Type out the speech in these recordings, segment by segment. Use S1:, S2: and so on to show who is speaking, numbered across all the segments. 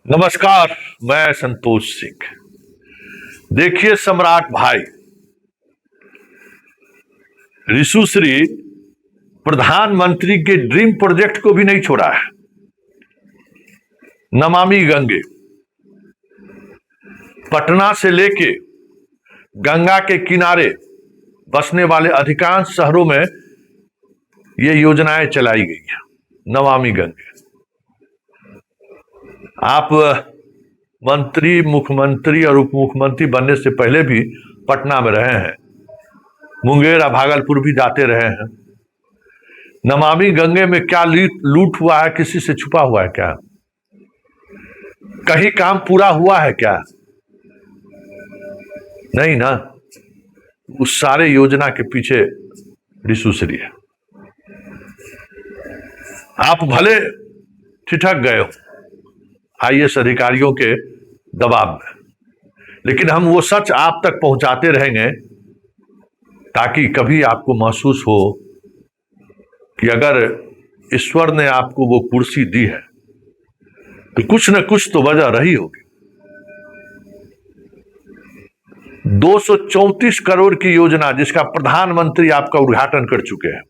S1: नमस्कार। मैं संतोष सिंह। देखिए सम्राट भाई, ऋषुश्री प्रधानमंत्री के ड्रीम प्रोजेक्ट को भी नहीं छोड़ा है। नमामि गंगे, पटना से लेके गंगा के किनारे बसने वाले अधिकांश शहरों में ये योजनाएं चलाई गई हैं। नमामि गंगे, आप मंत्री, मुख्यमंत्री और उप मुख्यमंत्री बनने से पहले भी पटना में रहे हैं, मुंगेर और भागलपुर भी जाते रहे हैं। नमामि गंगे में क्या लूट हुआ है? किसी से छुपा हुआ है क्या? कहीं काम पूरा हुआ है क्या? नहीं ना। उस सारे योजना के पीछे ऋषुश्री है। आप भले ठिठक गए हो आईएएस अधिकारियों के दबाव में, लेकिन हम वो सच आप तक पहुंचाते रहेंगे ताकि कभी आपको महसूस हो कि अगर ईश्वर ने आपको वो कुर्सी दी है तो कुछ न कुछ तो वजह रही होगी। 234 करोड़ की योजना जिसका प्रधानमंत्री आपका उद्घाटन कर चुके हैं,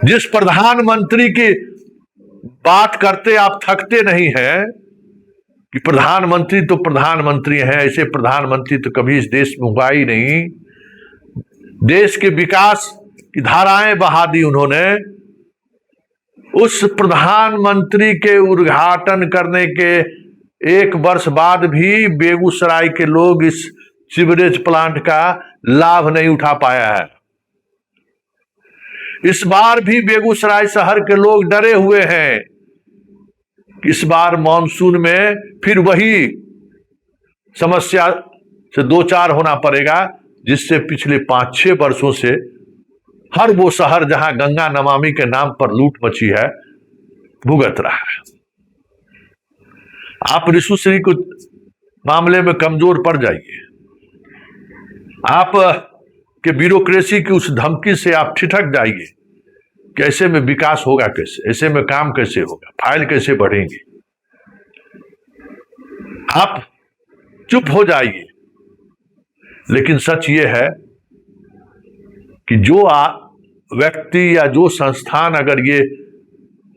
S1: जिस प्रधानमंत्री की बात करते आप थकते नहीं हैं कि प्रधानमंत्री तो प्रधानमंत्री हैं, ऐसे प्रधानमंत्री तो कभी इस देश में हुआ ही नहीं। देश के विकास की धाराएं बहा दी उन्होंने। उस प्रधानमंत्री के उद्घाटन करने के 1 वर्ष बाद भी बेगूसराय के लोग इस सीवरेज प्लांट का लाभ नहीं उठा पाया है। इस बार भी बेगूसराय शहर के लोग डरे हुए हैं। इस बार मॉनसून में फिर वही समस्या से दो चार होना पड़ेगा जिससे पिछले 5-6 वर्षों से हर वो शहर जहां गंगा नमामि के नाम पर लूट मची है भुगत रहा है। आप ऋषुश्री को मामले में कमजोर पड़ जाइए। आप के ब्यूरोक्रेसी की उस धमकी से आप ठिठक जाइए कि ऐसे में विकास होगा कैसे, ऐसे में काम कैसे होगा, फाइल कैसे बढ़ेंगी। आप चुप हो जाइए। लेकिन सच ये है कि जो व्यक्ति या जो संस्थान अगर ये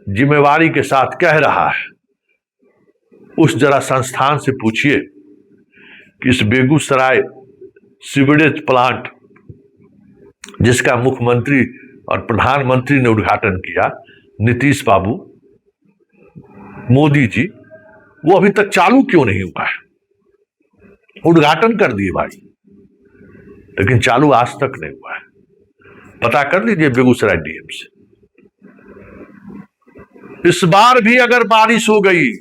S1: जिम्मेवारी के साथ कह रहा है, उस जरा संस्थान से पूछिए कि इस बेगूसराय सीवरेज प्लांट जिसका मुख्यमंत्री और प्रधानमंत्री ने उद्घाटन किया, नीतीश बाबू, मोदी जी, वो अभी तक चालू क्यों नहीं हुआ है? उद्घाटन कर दिए भाई, लेकिन चालू आज तक नहीं हुआ है। पता कर लीजिए बेगूसराय डीएम से। इस बार भी अगर बारिश हो गई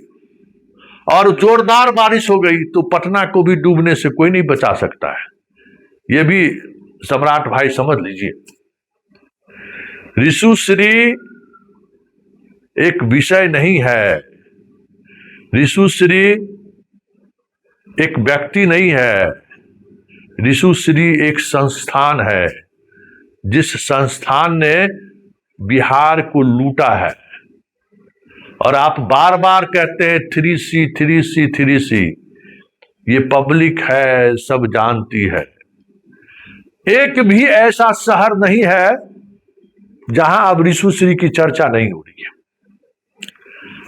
S1: और जोरदार बारिश हो गई तो पटना को भी डूबने से कोई नहीं बचा सकता है। यह भी सम्राट भाई समझ लीजिए। ऋषुश्री एक विषय नहीं है, ऋषुश्री एक व्यक्ति नहीं है, ऋषुश्री एक संस्थान है जिस संस्थान ने बिहार को लूटा है। और आप बार बार कहते हैं 3C 3C 3C, ये पब्लिक है, सब जानती है। एक भी ऐसा शहर नहीं है जहां अब ऋषुश्री की चर्चा नहीं हो रही है।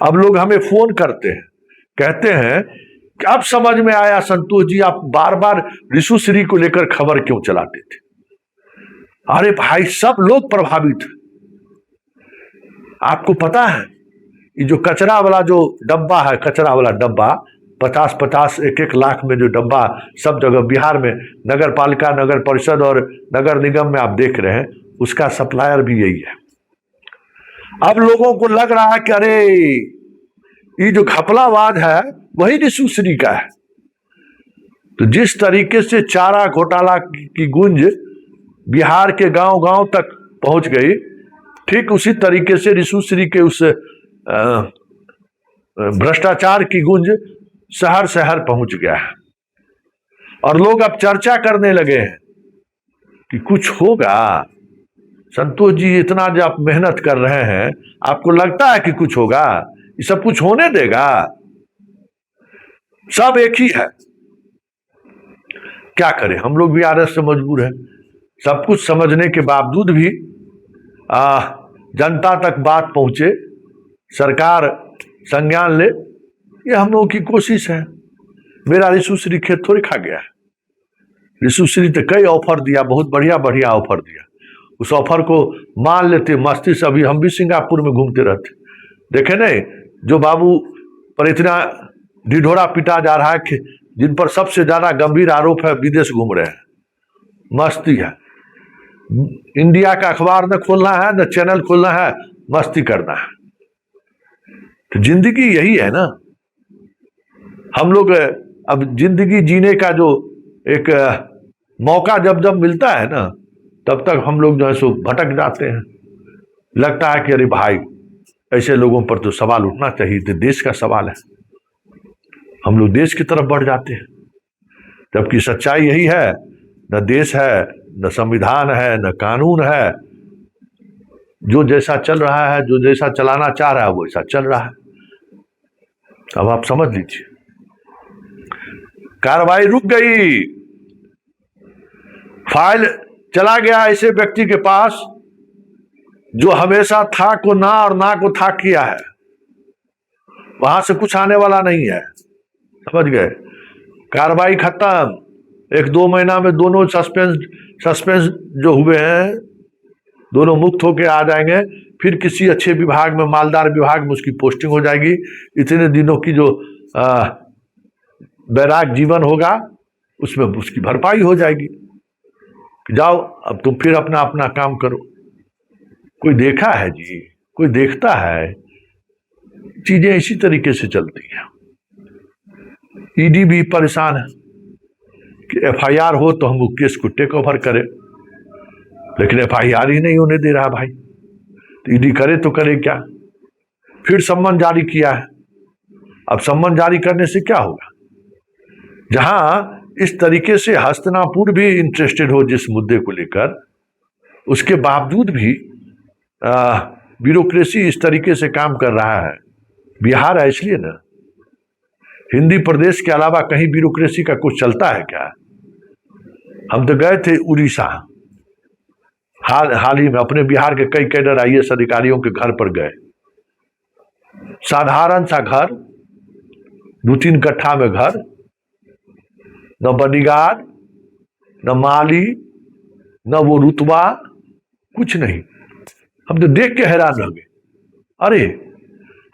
S1: अब लोग हमें फोन करते हैं, कहते हैं कि अब समझ में आया संतोष जी, आप बार बार ऋषुश्री को लेकर खबर क्यों चलाते थे। अरे भाई, सब लोग प्रभावित हैं। आपको पता है ये जो कचरा वाला जो डब्बा है, कचरा वाला डब्बा 50-50 1-1 लाख में जो डब्बा सब जगह बिहार में नगर पालिका, नगर परिषद और नगर निगम में आप देख रहे हैं, उसका सप्लायर भी यही है। अब लोगों को लग रहा है कि अरे ये जो घपलावाद है वही ऋषुश्री का है। तो जिस तरीके से चारा घोटाला की गूंज बिहार के गांव-गांव तक पहुंच गई, ठीक उसी तरीके से ऋषुश्री के उस भ्रष्टाचार की गूंज शहर शहर पहुंच गया है। और लोग अब चर्चा करने लगे हैं कि कुछ होगा। संतोष जी, इतना जो आप मेहनत कर रहे हैं, आपको लगता है कि कुछ होगा? ये सब कुछ होने देगा? सब एक ही है। क्या करें, हम लोग भी आरएस से मजबूर हैं। सब कुछ समझने के बावजूद भी जनता तक बात पहुंचे, सरकार संज्ञान ले, ये हम लोगों की कोशिश है। मेरा ऋषुश्री खेत थोड़ी खा गया है। ऋषुश्री तो कई ऑफर दिया, बहुत बढ़िया बढ़िया ऑफर दिया। उस ऑफर को मान लेते मस्ती से। अभी हम भी सिंगापुर में घूमते रहते, देखे नहीं जो बाबू पर इतना ढिढोरा पिटा जा रहा है कि जिन पर सबसे ज्यादा गंभीर आरोप है, विदेश घूम रहे हैं। मस्ती है। इंडिया का अखबार न खोलना है, न चैनल खोलना है, मस्ती करना है। तो जिंदगी यही है ना। हम लोग अब जिंदगी जीने का जो एक मौका जब जब मिलता है ना, तब तक हम लोग जो है सो भटक जाते हैं। लगता है कि अरे भाई, ऐसे लोगों पर तो सवाल उठना चाहिए, तो देश का सवाल है। हम लोग देश की तरफ बढ़ जाते हैं, जबकि सच्चाई यही है, न देश है, न संविधान है, न कानून है। जो जैसा चल रहा है, जो जैसा चलाना चाह रहा है, वो ऐसा चल रहा है। अब आप समझ लीजिए, कार्रवाई रुक गई, फाइल चला गया ऐसे व्यक्ति के पास जो हमेशा था को ना और ना को था किया है। वहां से कुछ आने वाला नहीं है, समझ गए? कार्रवाई खत्म। 1-2 महीना में दोनों सस्पेंस जो हुए हैं, दोनों मुक्त होके आ जाएंगे। फिर किसी अच्छे विभाग में, मालदार विभाग में उसकी पोस्टिंग हो जाएगी। इतने दिनों की जो बैराग जीवन होगा, उसमें उसकी भरपाई हो जाएगी। जाओ अब तुम फिर अपना अपना काम करो। कोई देखा है जी? कोई देखता है? चीजें इसी तरीके से चलती हैं। ईडी भी परेशान है कि एफआईआर हो तो हम केस को टेक ओवर करें, लेकिन एफआईआर ही नहीं होने दे रहा भाई। तो ईडी करे तो करे क्या? फिर सम्मन जारी किया है। अब सम्मन जारी करने से क्या होगा? जहां इस तरीके से हस्तिनापुर भी इंटरेस्टेड हो जिस मुद्दे को लेकर, उसके बावजूद भी ब्यूरोक्रेसी इस तरीके से काम कर रहा है। बिहार है इसलिए ना। हिंदी प्रदेश के अलावा कहीं ब्यूरोक्रेसी का कुछ चलता है क्या? हम तो गए थे उड़ीसा, हाल ही में अपने बिहार के कई कैडर आईएएस अधिकारियों के घर पर गए। साधारण सा घर, 2-3 कट्ठा में घर, न बॉडीगार्ड, न माली, न वो रुतबा, कुछ नहीं। हम तो देख के हैरान रह गए। अरे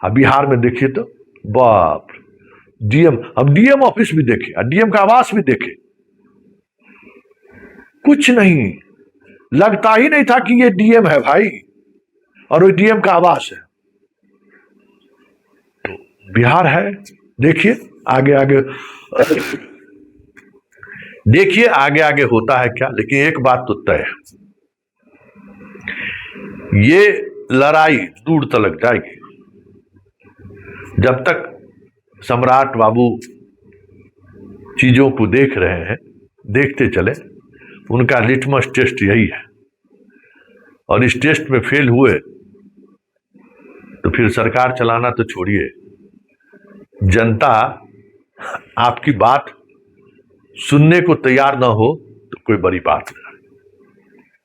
S1: अब बिहार में देखिए तो बाप, डीएम, हम डीएम ऑफिस भी देखे, डीएम का आवास भी देखे, कुछ नहीं। लगता ही नहीं था कि ये डीएम है भाई, और वो डीएम का आवास है। तो बिहार है। देखिए आगे आगे, देखिए आगे आगे होता है क्या। लेकिन एक बात तो तय है, ये लड़ाई दूर तक जाएगी। जब तक सम्राट बाबू चीजों को देख रहे हैं, देखते चले। उनका लिटमस टेस्ट यही है, और इस टेस्ट में फेल हुए तो फिर सरकार चलाना तो छोड़िए, जनता आपकी बात सुनने को तैयार ना हो तो कोई बड़ी बात नहीं।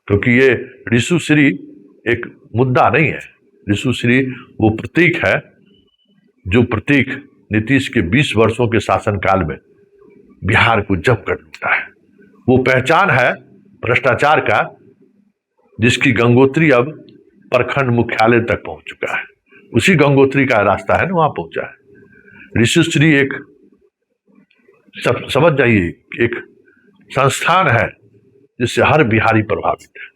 S1: क्योंकि ये ऋषुश्री एक मुद्दा नहीं है। ऋषुश्री वो प्रतीक है जो प्रतीक नीतीश के 20 वर्षों के शासनकाल में बिहार को जमकर लूटा है। वो पहचान है भ्रष्टाचार का, जिसकी गंगोत्री अब प्रखंड मुख्यालय तक पहुंच चुका है। उसी गंगोत्री का रास्ता है ना, वहां पहुंचा है। ऋषुश्री एक, समझ जाइए, एक संस्थान है जिससे हर बिहारी प्रभावित है।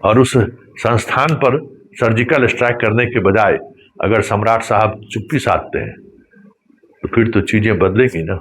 S1: और उस संस्थान पर सर्जिकल स्ट्राइक करने के बजाय अगर सम्राट साहब चुप्पी साधते हैं तो फिर तो चीजें बदलेगी ना।